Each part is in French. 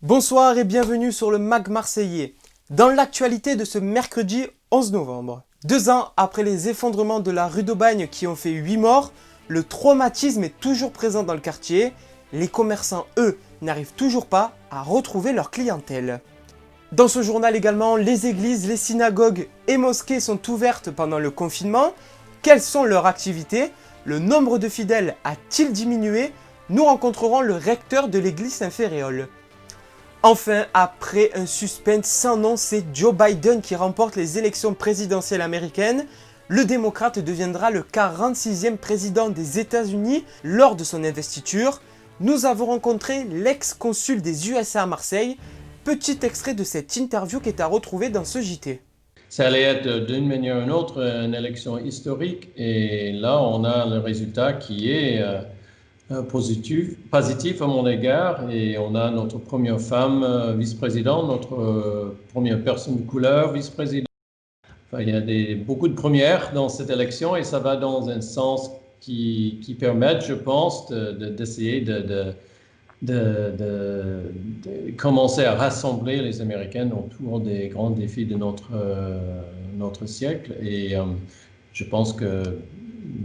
Bonsoir et bienvenue sur le MAG Marseillais. Dans l'actualité de ce mercredi 11 novembre, 2 ans après les effondrements de la rue d'Aubagne qui ont fait 8 morts, le traumatisme est toujours présent dans le quartier. Les commerçants, eux, n'arrivent toujours pas à retrouver leur clientèle. Dans ce journal également, les églises, les synagogues et mosquées sont ouvertes pendant le confinement. Quelles sont leurs activités? Le nombre de fidèles a-t-il diminué? Nous rencontrerons le recteur de l'église Saint-Féréol. Enfin, après un suspense sans nom, c'est Joe Biden qui remporte les élections présidentielles américaines. Le démocrate deviendra le 46e président des États-Unis lors de son investiture. Nous avons rencontré l'ex-consul des USA à Marseille. Petit extrait de cette interview qui est à retrouver dans ce JT. Ça allait être d'une manière ou d'une autre une élection historique et là on a le résultat qui est positif à mon égard et on a notre première femme vice-présidente, notre première personne de couleur vice-présidente. Enfin, il y a beaucoup de premières dans cette élection et ça va dans un sens qui permet, je pense, d'essayer de commencer à rassembler les Américains autour des grands défis de notre siècle. Et je pense que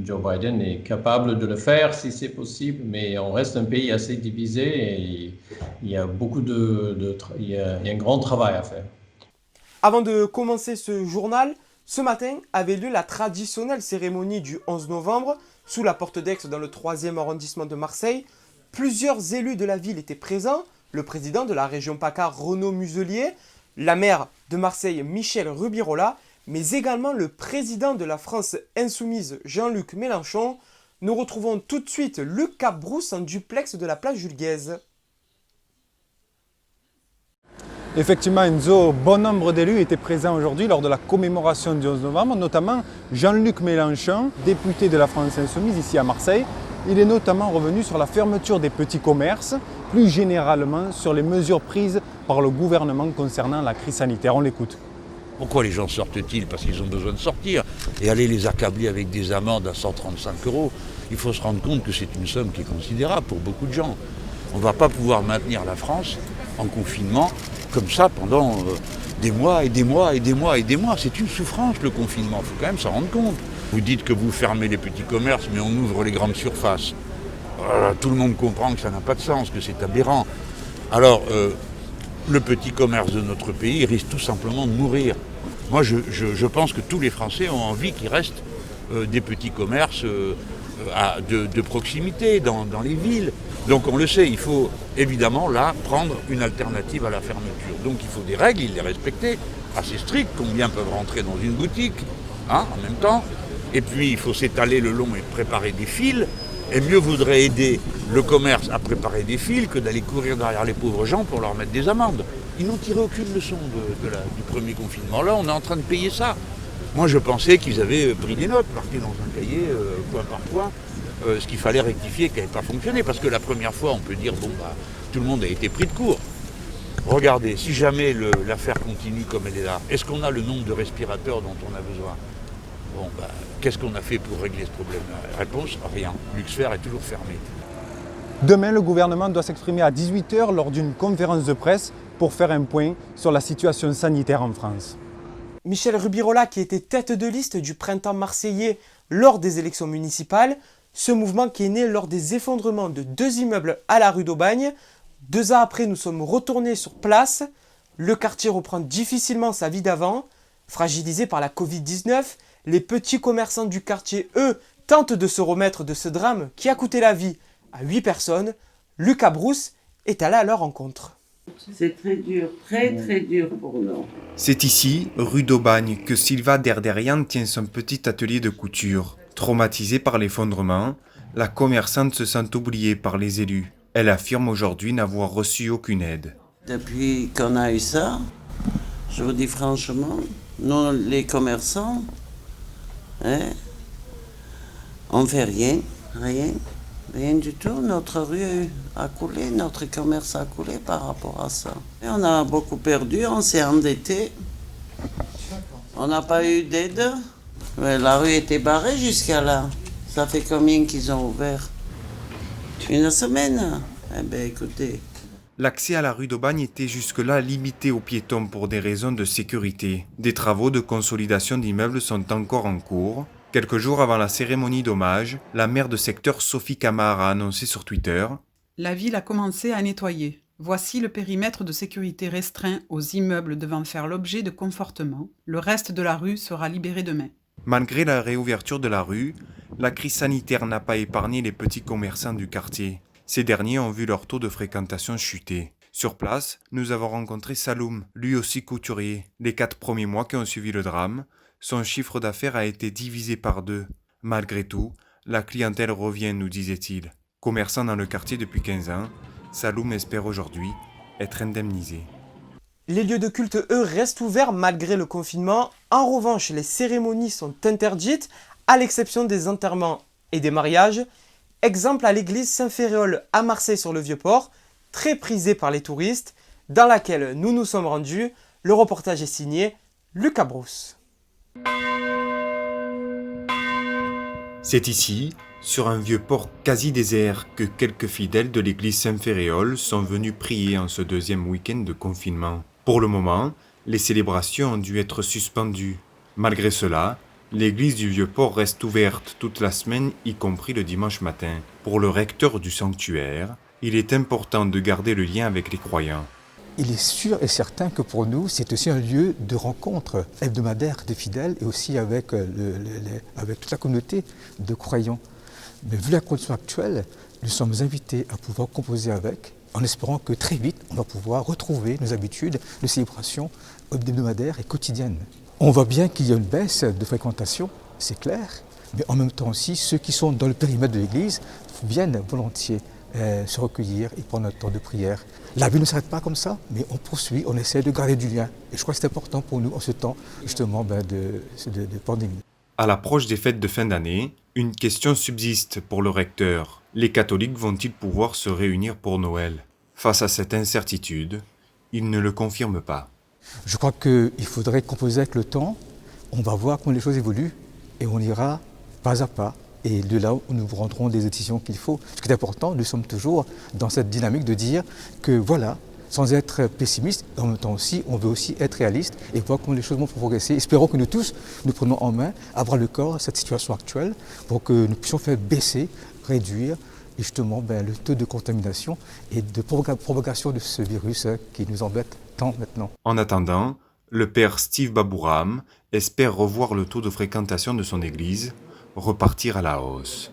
Joe Biden est capable de le faire si c'est possible, mais on reste un pays assez divisé et il y a il y a un grand travail à faire. Avant de commencer ce journal, ce matin avait lieu la traditionnelle cérémonie du 11 novembre sous la porte d'Aix dans le 3e arrondissement de Marseille. Plusieurs élus de la ville étaient présents, le président de la région PACA Renaud Muselier, la maire de Marseille Michèle Rubirola, mais également le président de la France Insoumise Jean-Luc Mélenchon. Nous retrouvons tout de suite Luc Cabrousse en duplex de la place Jules Guesde. Effectivement, Enzo, bon nombre d'élus étaient présents aujourd'hui lors de la commémoration du 11 novembre, notamment Jean-Luc Mélenchon, député de la France Insoumise ici à Marseille. Il est notamment revenu sur la fermeture des petits commerces, plus généralement sur les mesures prises par le gouvernement concernant la crise sanitaire. On l'écoute. Pourquoi les gens sortent-ils? Parce qu'ils ont besoin de sortir. Et aller les accabler avec des amendes à 135 €, il faut se rendre compte que c'est une somme qui est considérable pour beaucoup de gens. On ne va pas pouvoir maintenir la France en confinement comme ça pendant des mois et des mois et des mois et des mois. C'est une souffrance le confinement, il faut quand même s'en rendre compte. Vous dites que vous fermez les petits commerces, mais on ouvre les grandes surfaces. Tout le monde comprend que ça n'a pas de sens, que c'est aberrant. Alors, le petit commerce de notre pays risque tout simplement de mourir. Moi, je pense que tous les Français ont envie qu'il reste des petits commerces de proximité dans les villes. Donc on le sait, il faut évidemment là prendre une alternative à la fermeture. Donc il faut des règles, il les respecter, assez strictes, combien peuvent rentrer dans une boutique, en même temps. Et puis il faut s'étaler le long et préparer des files. Et mieux vaudrait aider le commerce à préparer des files que d'aller courir derrière les pauvres gens pour leur mettre des amendes. Ils n'ont tiré aucune leçon du premier confinement. Là, on est en train de payer ça. Moi, je pensais qu'ils avaient pris des notes, marquées dans un cahier, point par point, ce qu'il fallait rectifier, qui n'avait pas fonctionné. Parce que la première fois, on peut dire, tout le monde a été pris de court. Regardez, si jamais l'affaire continue comme elle est là, est-ce qu'on a le nombre de respirateurs dont on a besoin? Qu'est-ce qu'on a fait pour régler ce problème? Réponse, rien. Luxfer est toujours fermé. Demain, le gouvernement doit s'exprimer à 18 h lors d'une conférence de presse pour faire un point sur la situation sanitaire en France. Michèle Rubirola, qui était tête de liste du printemps marseillais lors des élections municipales, ce mouvement qui est né lors des effondrements de 2 immeubles à la rue d'Aubagne. 2 ans après, nous sommes retournés sur place. Le quartier reprend difficilement sa vie d'avant. Fragilisé par la Covid-19, les petits commerçants du quartier, eux, tentent de se remettre de ce drame qui a coûté la vie à 8 personnes. Luc Cabrousse est allé à leur rencontre. C'est très dur pour nous. C'est ici, rue d'Aubagne, que Sylva Derderian tient son petit atelier de couture. Traumatisée par l'effondrement, la commerçante se sent oubliée par les élus. Elle affirme aujourd'hui n'avoir reçu aucune aide. Depuis qu'on a eu ça, je vous dis franchement, nous les commerçants, on fait rien du tout. Notre rue a coulé, notre commerce a coulé par rapport à ça. Et on a beaucoup perdu, on s'est endetté. On n'a pas eu d'aide. La rue était barrée jusqu'à là. Ça fait combien qu'ils ont ouvert? Une semaine. Eh bien, écoutez, L'accès à la rue d'Aubagne était jusque-là limité aux piétons pour des raisons de sécurité. Des travaux de consolidation d'immeubles sont encore en cours. Quelques jours avant la cérémonie d'hommage, la maire de secteur Sophie Camard a annoncé sur Twitter « La ville a commencé à nettoyer. Voici le périmètre de sécurité restreint aux immeubles devant faire l'objet de confortement. Le reste de la rue sera libéré demain. » Malgré la réouverture de la rue, la crise sanitaire n'a pas épargné les petits commerçants du quartier. Ces derniers ont vu leur taux de fréquentation chuter. Sur place, nous avons rencontré Saloum, lui aussi couturier. Les 4 premiers mois qui ont suivi le drame, son chiffre d'affaires a été divisé par 2. Malgré tout, la clientèle revient, nous disait-il. Commerçant dans le quartier depuis 15 ans, Saloum espère aujourd'hui être indemnisé. Les lieux de culte, eux, restent ouverts malgré le confinement. En revanche, les cérémonies sont interdites, à l'exception des enterrements et des mariages. Exemple à l'église Saint-Féréol à Marseille sur le Vieux-Port, très prisée par les touristes, dans laquelle nous nous sommes rendus. Le reportage est signé Lucas Brousse. C'est ici, sur un vieux port quasi désert, que quelques fidèles de l'église Saint-Féréol sont venus prier en ce deuxième week-end de confinement. Pour le moment, les célébrations ont dû être suspendues. Malgré cela, l'église du Vieux-Port reste ouverte toute la semaine, y compris le dimanche matin. Pour le recteur du sanctuaire, il est important de garder le lien avec les croyants. Il est sûr et certain que pour nous, c'est aussi un lieu de rencontre hebdomadaire des fidèles et aussi avec, avec toute la communauté de croyants. Mais vu la condition actuelle, nous sommes invités à pouvoir composer avec, en espérant que très vite, on va pouvoir retrouver nos habitudes de célébration hebdomadaire et quotidienne. On voit bien qu'il y a une baisse de fréquentation, c'est clair, mais en même temps aussi, ceux qui sont dans le périmètre de l'église viennent volontiers se recueillir et prendre un temps de prière. La vie ne s'arrête pas comme ça, mais on poursuit, on essaie de garder du lien. Et je crois que c'est important pour nous en ce temps justement de pandémie. À l'approche des fêtes de fin d'année, une question subsiste pour le recteur. Les catholiques vont-ils pouvoir se réunir pour Noël ? Face à cette incertitude, il ne le confirme pas. Je crois qu'il faudrait composer avec le temps. On va voir comment les choses évoluent et on ira pas à pas. Et de là où nous prendrons des décisions qu'il faut. Ce qui est important, nous sommes toujours dans cette dynamique de dire que voilà, sans être pessimiste, en même temps aussi, on veut aussi être réaliste et voir comment les choses vont progresser. Espérons que nous tous, nous prenons en main, à bras le corps, cette situation actuelle pour que nous puissions faire baisser, réduire justement le taux de contamination et de propagation de ce virus qui nous embête tant maintenant. En attendant, le père Steve Babouram espère revoir le taux de fréquentation de son église, repartir à la hausse.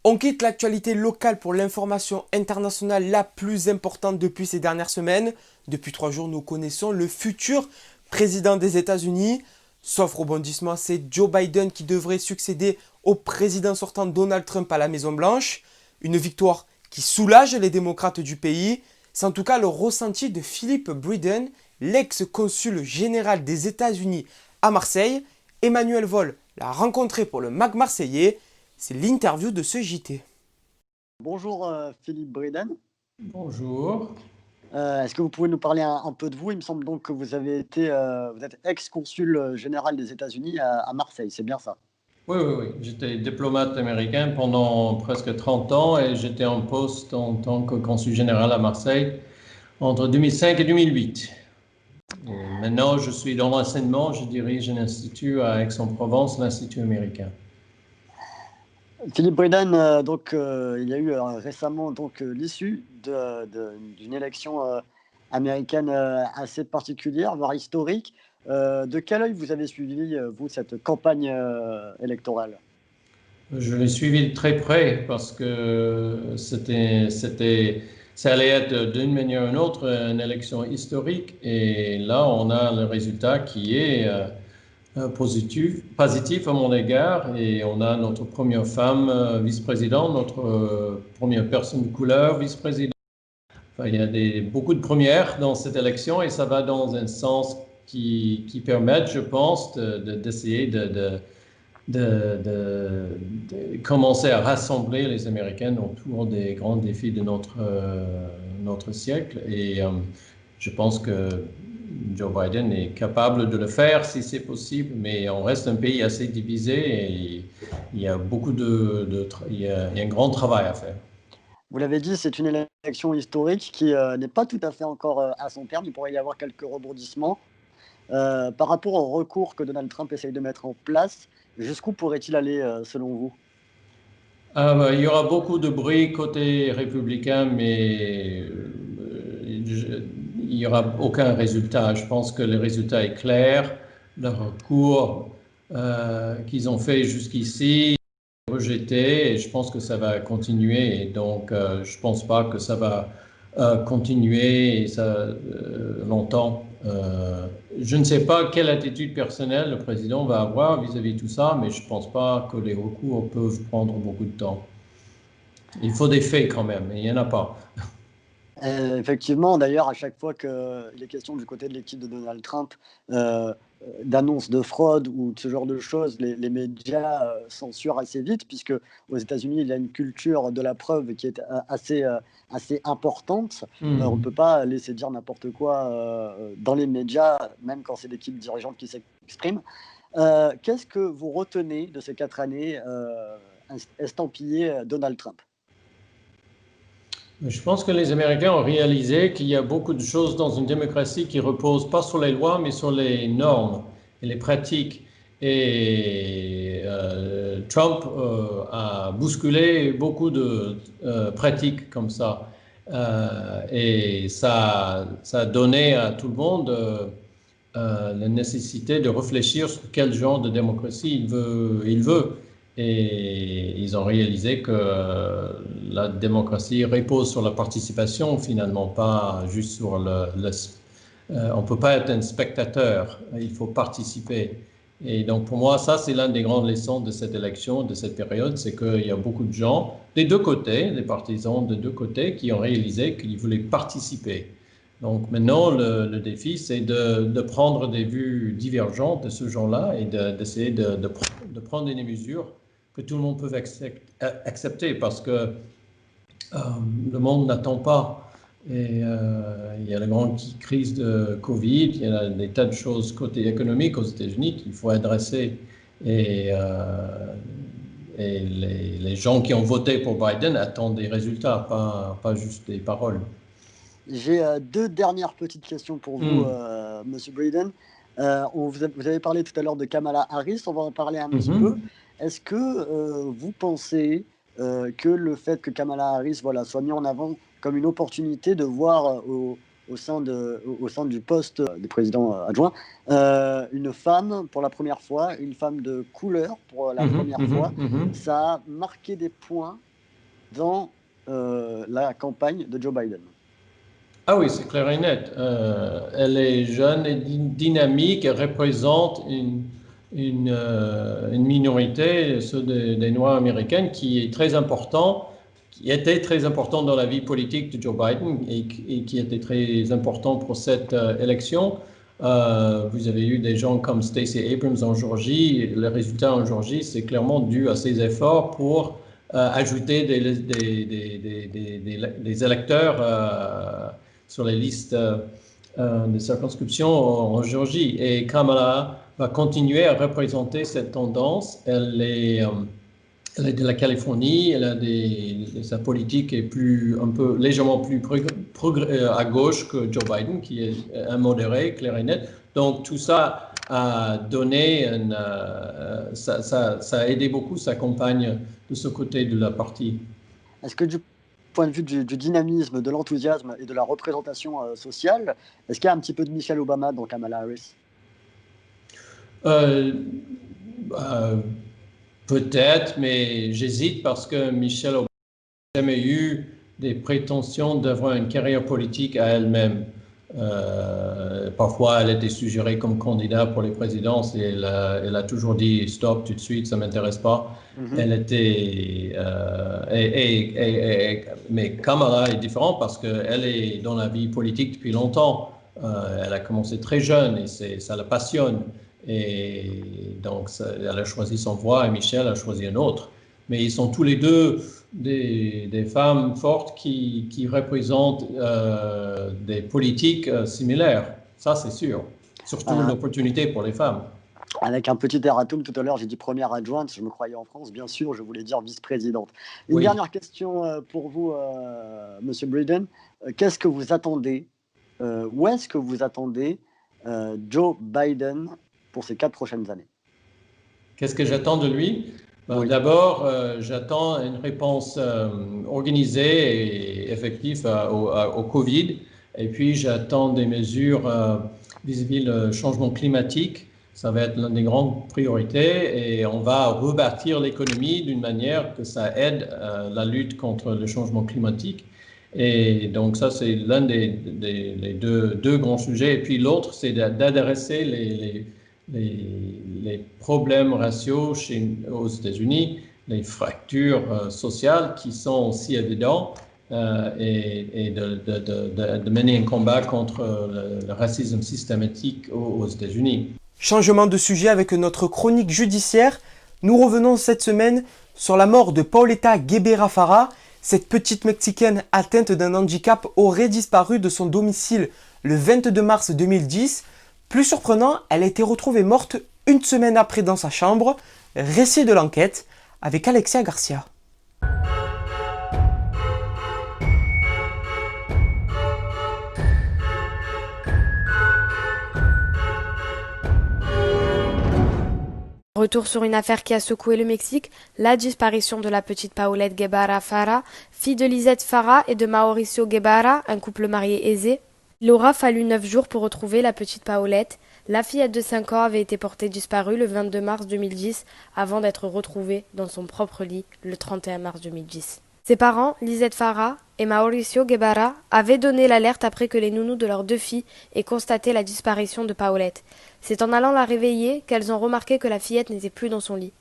On quitte l'actualité locale pour l'information internationale la plus importante depuis ces dernières semaines. Depuis 3 jours, nous connaissons le futur président des États-Unis. Sauf rebondissement, c'est Joe Biden qui devrait succéder au président sortant Donald Trump à la Maison-Blanche. Une victoire qui soulage les démocrates du pays. C'est en tout cas le ressenti de Philip Breeden, l'ex-consul général des États-Unis à Marseille. Emmanuel Vol l'a rencontré pour le MAG marseillais. C'est l'interview de ce JT. Bonjour Philippe Breeden. Bonjour. Est-ce que vous pouvez nous parler un peu de vous ? Il me semble donc que vous êtes ex-consul général des États-Unis à Marseille, c'est bien ça ? Oui. J'étais diplomate américain pendant presque 30 ans et j'étais en poste en tant que consul général à Marseille entre 2005 et 2008. Et maintenant, je suis dans l'enseignement, je dirige un institut à Aix-en-Provence, l'Institut américain. Philippe Breeden, il y a eu récemment l'issue d'une élection américaine assez particulière, voire historique. De quel œil vous avez suivi, vous, cette campagne électorale ? Je l'ai suivi de très près parce que ça allait être d'une manière ou d'une autre une élection historique. Et là, on a le résultat qui est positif à mon égard. Et on a notre première femme vice-présidente, notre première personne de couleur vice-présidente. Enfin, il y a beaucoup de premières dans cette élection et ça va dans un sens qui permettent, je pense, d'essayer de commencer à rassembler les Américains autour des grands défis de notre siècle. Et je pense que Joe Biden est capable de le faire si c'est possible, mais on reste un pays assez divisé et il y a il y a un grand travail à faire. Vous l'avez dit, c'est une élection élection historique qui n'est pas tout à fait encore à son terme. Il pourrait y avoir quelques rebondissements. Par rapport au recours que Donald Trump essaye de mettre en place, jusqu'où pourrait-il aller selon vous? Il y aura beaucoup de bruit côté républicain, mais il n'y aura aucun résultat. Je pense que le résultat est clair. Le recours qu'ils ont fait jusqu'ici est rejeté et je pense que ça va continuer. Et donc, je ne pense pas que ça va continuer longtemps. Je ne sais pas quelle attitude personnelle le président va avoir vis-à-vis de tout ça, mais je ne pense pas que les recours peuvent prendre beaucoup de temps. Il faut des faits quand même, et il n'y en a pas. Effectivement, d'ailleurs, à chaque fois qu'il est question du côté de l'équipe de Donald Trump d'annonces de fraude ou de ce genre de choses, les médias censurent assez vite, puisque aux États-Unis, il y a une culture de la preuve qui est assez importante. On ne peut pas laisser dire n'importe quoi dans les médias, même quand c'est l'équipe dirigeante qui s'exprime. Qu'est-ce que vous retenez de ces 4 années estampillées Donald Trump? Je pense que les Américains ont réalisé qu'il y a beaucoup de choses dans une démocratie qui reposent pas sur les lois, mais sur les normes et les pratiques. Et Trump a bousculé beaucoup de pratiques comme ça. Et ça a donné à tout le monde la nécessité de réfléchir sur quel genre de démocratie il veut. Et ils ont réalisé que la démocratie repose sur la participation, finalement, pas juste sur on ne peut pas être un spectateur, il faut participer. Et donc, pour moi, ça, c'est l'une des grandes leçons de cette élection, de cette période, c'est qu'il y a beaucoup de gens, des deux côtés, des partisans de deux côtés, qui ont réalisé qu'ils voulaient participer. Donc, maintenant, le défi, c'est de prendre des vues divergentes de ce genre-là et d'essayer de prendre des mesures que tout le monde peut accepter parce que le monde n'attend pas. Et il y a la grande crise de Covid, il y a des tas de choses côté économique aux États-Unis qu'il faut adresser. Et les gens qui ont voté pour Biden attendent des résultats, pas juste des paroles. J'ai 2 dernières petites questions pour vous, Monsieur Breeden. Vous avez parlé tout à l'heure de Kamala Harris, on va en parler un petit peu. Est-ce que vous pensez que le fait que Kamala Harris soit mis en avant comme une opportunité de voir au sein du poste de président adjoint une femme pour la première fois, une femme de couleur pour la première fois, ça a marqué des points dans la campagne de Joe Biden? Ah oui, c'est clair et net. Elle est jeune et dynamique, elle représente une minorité, ceux des Noirs américains, qui était très important dans la vie politique de Joe Biden et qui était très important pour cette élection. Vous avez eu des gens comme Stacey Abrams en Géorgie. Le résultat en Géorgie, c'est clairement dû à ses efforts pour ajouter des électeurs sur les listes de circonscription en Géorgie. Et Kamala va continuer à représenter cette tendance. Elle est de la Californie, sa politique est légèrement plus à gauche que Joe Biden, qui est un modéré, clair et net. Donc tout ça a donné, ça a aidé beaucoup sa campagne de ce côté de la partie. Est-ce que du point de vue du dynamisme, de l'enthousiasme et de la représentation sociale, est-ce qu'il y a un petit peu de Michelle Obama dans Kamala Harris? Peut-être, mais j'hésite parce que Michelle Obama n'a jamais eu des prétentions d'avoir une carrière politique à elle-même. Parfois, elle était suggérée comme candidat pour les présidences et elle a toujours dit « stop tout de suite, ça ne m'intéresse pas ». Elle était... mais Kamala est différente parce qu'elle est dans la vie politique depuis longtemps. Elle a commencé très jeune et ça la passionne. Et donc, elle a choisi son voie et Michelle a choisi un autre. Mais ils sont tous les deux des femmes fortes qui représentent des politiques similaires. Ça, c'est sûr. Surtout l'opportunité pour les femmes. Avec un petit erratum, tout à l'heure j'ai dit première adjointe, je me croyais en France, bien sûr, je voulais dire vice-présidente. Une Oui. dernière question pour vous, Monsieur Breeden. Qu'est-ce que vous attendez, où est-ce que vous attendez Joe Biden pour ces 4 prochaines années? Qu'est-ce que j'attends de lui? Oui. D'abord, j'attends une réponse organisée et effective au Covid. Et puis, j'attends des mesures vis-à-vis le changement climatique. Ça va être l'une des grandes priorités et on va rebâtir l'économie d'une manière que ça aide la lutte contre le changement climatique. Et donc, ça, c'est l'un des deux grands sujets. Et puis, l'autre, c'est d'adresser les problèmes raciaux aux États-Unis, les fractures sociales qui sont aussi évidentes et de mener un combat contre le racisme systématique aux États-Unis. Changement de sujet avec notre chronique judiciaire. Nous revenons cette semaine sur la mort de Pauleta Guevara Farah. Cette petite Mexicaine atteinte d'un handicap aurait disparu de son domicile le 22 mars 2010. Plus surprenant, elle a été retrouvée morte une semaine après dans sa chambre. Récit de l'enquête avec Alexia Garcia. Retour sur une affaire qui a secoué le Mexique, la disparition de la petite Paulette Guevara Farah, fille de Lizeth Farah et de Mauricio Guevara, un couple marié aisé. Il aura fallu 9 jours pour retrouver la petite Paulette. La fillette de 5 ans avait été portée disparue le 22 mars 2010 avant d'être retrouvée dans son propre lit le 31 mars 2010. Ses parents, Lizeth Farah et Mauricio Guevara, avaient donné l'alerte après que les nounous de leurs 2 filles aient constaté la disparition de Paulette. C'est en allant la réveiller qu'elles ont remarqué que la fillette n'était plus dans son lit.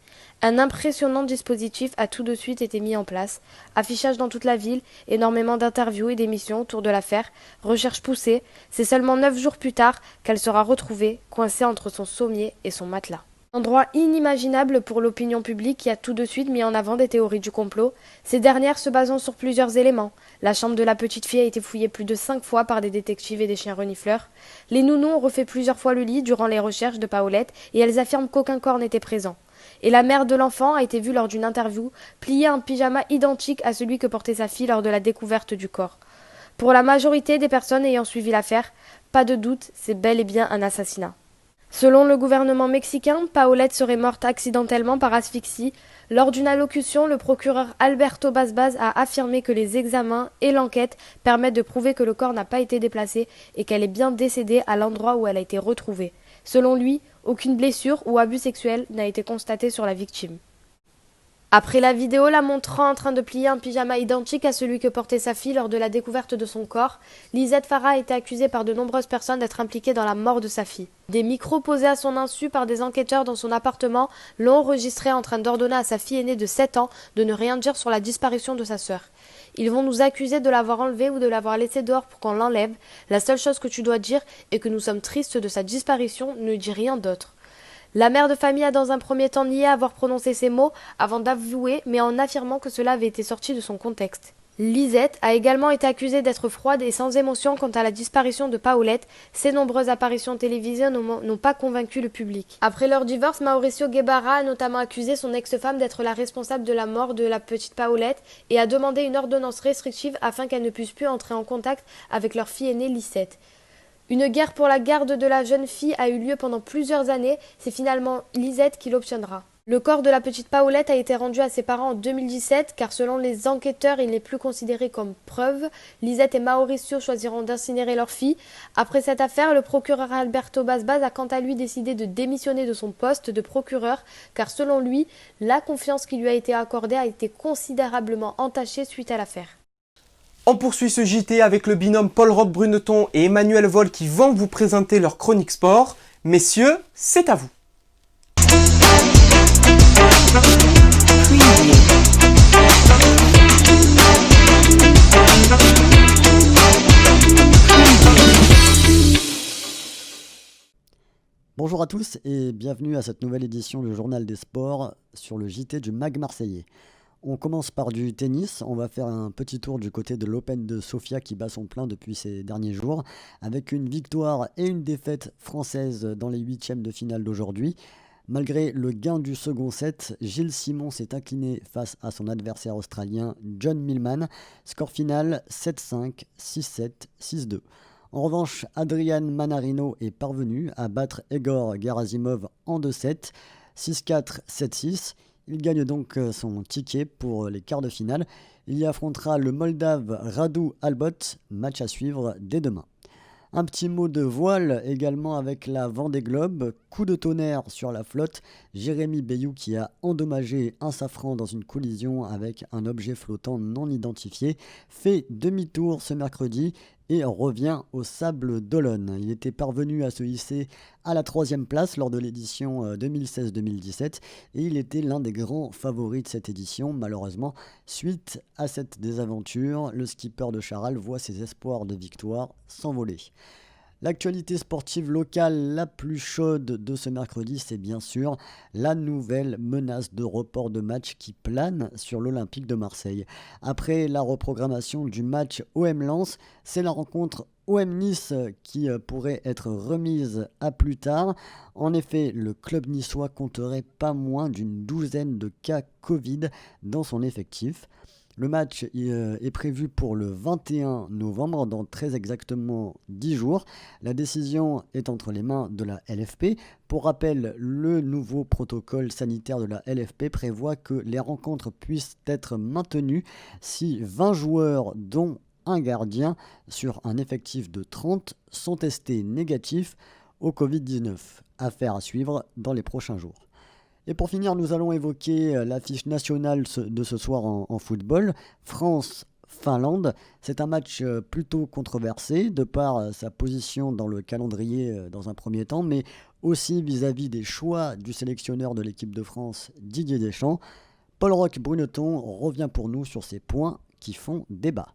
Un impressionnant dispositif a tout de suite été mis en place. Affichage dans toute la ville, énormément d'interviews et d'émissions autour de l'affaire, recherche poussée. C'est seulement 9 jours plus tard qu'elle sera retrouvée, coincée entre son sommier et son matelas. Endroit inimaginable pour l'opinion publique qui a tout de suite mis en avant des théories du complot, ces dernières se basant sur plusieurs éléments. La chambre de la petite fille a été fouillée plus de 5 fois par des détectives et des chiens renifleurs. Les nounous ont refait plusieurs fois le lit durant les recherches de Paulette et elles affirment qu'aucun corps n'était présent. Et la mère de l'enfant a été vue lors d'une interview plier un pyjama identique à celui que portait sa fille lors de la découverte du corps. Pour la majorité des personnes ayant suivi l'affaire, pas de doute, c'est bel et bien un assassinat. Selon le gouvernement mexicain, Paulette serait morte accidentellement par asphyxie. Lors d'une allocution, le procureur Alberto Basbas a affirmé que les examens et l'enquête permettent de prouver que le corps n'a pas été déplacé et qu'elle est bien décédée à l'endroit où elle a été retrouvée. Selon lui, aucune blessure ou abus sexuel n'a été constaté sur la victime. Après la vidéo la montrant en train de plier un pyjama identique à celui que portait sa fille lors de la découverte de son corps, Lizeth Farah a été accusée par de nombreuses personnes d'être impliquée dans la mort de sa fille. Des micros posés à son insu par des enquêteurs dans son appartement l'ont enregistrée en train d'ordonner à sa fille aînée de 7 ans de ne rien dire sur la disparition de sa sœur. Ils vont nous accuser de l'avoir enlevée ou de l'avoir laissée dehors pour qu'on l'enlève. La seule chose que tu dois dire est que nous sommes tristes de sa disparition, ne dis rien d'autre. La mère de famille a dans un premier temps nié avoir prononcé ces mots avant d'avouer, mais en affirmant que cela avait été sorti de son contexte. Lizeth a également été accusée d'être froide et sans émotion quant à la disparition de Paulette. Ses nombreuses apparitions télévisées n'ont pas convaincu le public. Après leur divorce, Mauricio Guevara a notamment accusé son ex-femme d'être la responsable de la mort de la petite Paulette et a demandé une ordonnance restrictive afin qu'elle ne puisse plus entrer en contact avec leur fille aînée Lizeth. Une guerre pour la garde de la jeune fille a eu lieu pendant plusieurs années, c'est finalement Lizeth qui l'obtiendra. Le corps de la petite Paulette a été rendu à ses parents en 2017 car selon les enquêteurs, il n'est plus considéré comme preuve. Lizeth et Mauricio choisiront d'incinérer leur fille. Après cette affaire, le procureur Alberto Basbas a quant à lui décidé de démissionner de son poste de procureur car selon lui, la confiance qui lui a été accordée a été considérablement entachée suite à l'affaire. On poursuit ce JT avec le binôme Paul Roch-Bruneton et Emmanuel Vol qui vont vous présenter leur chronique sport. Messieurs, c'est à vous. Bonjour à tous et bienvenue à cette nouvelle édition du Journal des Sports sur le JT du MAG Marseillais. On commence par du tennis. On va faire un petit tour du côté de l'Open de Sofia qui bat son plein depuis ces derniers jours, avec une victoire et une défaite française dans les huitièmes de finale d'aujourd'hui. Malgré le gain du second set, Gilles Simon s'est incliné face à son adversaire australien John Millman. Score final 7-5, 6-7, 6-2. En revanche, Adrian Manarino est parvenu à battre Egor Gerasimov en 2-7, 6-4, 7-6. Il gagne donc son ticket pour les quarts de finale. Il y affrontera le Moldave Radu Albot, match à suivre dès demain. Un petit mot de voile également avec la Vendée Globe. Coup de tonnerre sur la flotte. Jérémy Bayou qui a endommagé un safran dans une collision avec un objet flottant non identifié fait demi-tour ce mercredi et revient au Sable d'Olonne. Il était parvenu à se hisser à la 3e place lors de l'édition 2016-2017 et il était l'un des grands favoris de cette édition. Malheureusement, suite à cette désaventure, le skipper de Charal voit ses espoirs de victoire s'envoler. L'actualité sportive locale la plus chaude de ce mercredi, c'est bien sûr la nouvelle menace de report de match qui plane sur l'Olympique de Marseille. Après la reprogrammation du match OM Lens, c'est la rencontre OM Nice qui pourrait être remise à plus tard. En effet, le club niçois compterait pas moins d'une douzaine de cas Covid dans son effectif. Le match est prévu pour le 21 novembre, dans très exactement 10 jours. La décision est entre les mains de la LFP. Pour rappel, le nouveau protocole sanitaire de la LFP prévoit que les rencontres puissent être maintenues si 20 joueurs, dont un gardien, sur un effectif de 30, sont testés négatifs au Covid-19. Affaire à suivre dans les prochains jours. Et pour finir, nous allons évoquer l'affiche nationale de ce soir en football. France-Finlande, c'est un match plutôt controversé de par sa position dans le calendrier dans un premier temps, mais aussi vis-à-vis des choix du sélectionneur de l'équipe de France, Didier Deschamps. Paul Roch-Bruneton revient pour nous sur ces points qui font débat.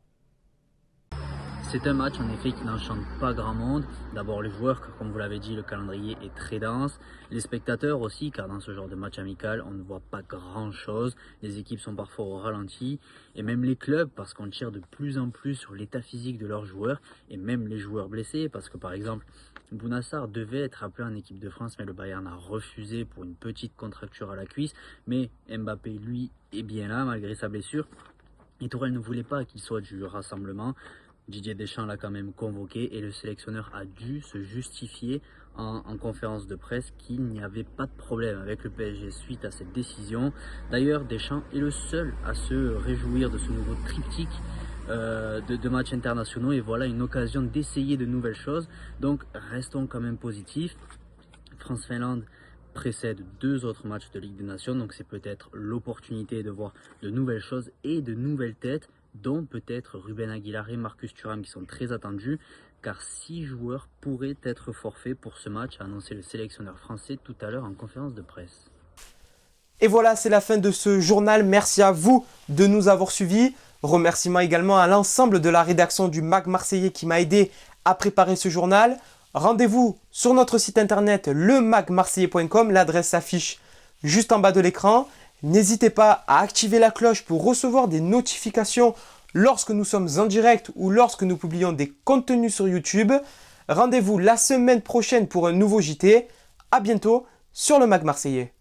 C'est un match en effet qui n'enchante pas grand monde. D'abord les joueurs, car comme vous l'avez dit, le calendrier est très dense. Les spectateurs aussi, car dans ce genre de match amical, on ne voit pas grand chose. Les équipes sont parfois au ralenti. Et même les clubs, parce qu'on tire de plus en plus sur l'état physique de leurs joueurs. Et même les joueurs blessés, parce que par exemple, Bounassar devait être appelé en équipe de France, mais le Bayern a refusé pour une petite contracture à la cuisse. Mais Mbappé, lui, est bien là, malgré sa blessure. Et Tourelle ne voulait pas qu'il soit du rassemblement. Didier Deschamps l'a quand même convoqué et le sélectionneur a dû se justifier en conférence de presse qu'il n'y avait pas de problème avec le PSG suite à cette décision. D'ailleurs, Deschamps est le seul à se réjouir de ce nouveau triptyque de matchs internationaux et voilà une occasion d'essayer de nouvelles choses. Donc restons quand même positifs. France-Finlande précède 2 autres matchs de Ligue des Nations, donc c'est peut-être l'opportunité de voir de nouvelles choses et de nouvelles têtes, dont peut-être Ruben Aguilar et Marcus Thuram qui sont très attendus, car 6 joueurs pourraient être forfaits pour ce match, a annoncé le sélectionneur français tout à l'heure en conférence de presse. Et voilà, c'est la fin de ce journal. Merci à vous de nous avoir suivis. Remerciements également à l'ensemble de la rédaction du MAG Marseillais qui m'a aidé à préparer ce journal. Rendez-vous sur notre site internet lemagmarseillais.com, l'adresse s'affiche juste en bas de l'écran. N'hésitez pas à activer la cloche pour recevoir des notifications lorsque nous sommes en direct ou lorsque nous publions des contenus sur YouTube. Rendez-vous la semaine prochaine pour un nouveau JT. À bientôt sur le MAG Marseillais.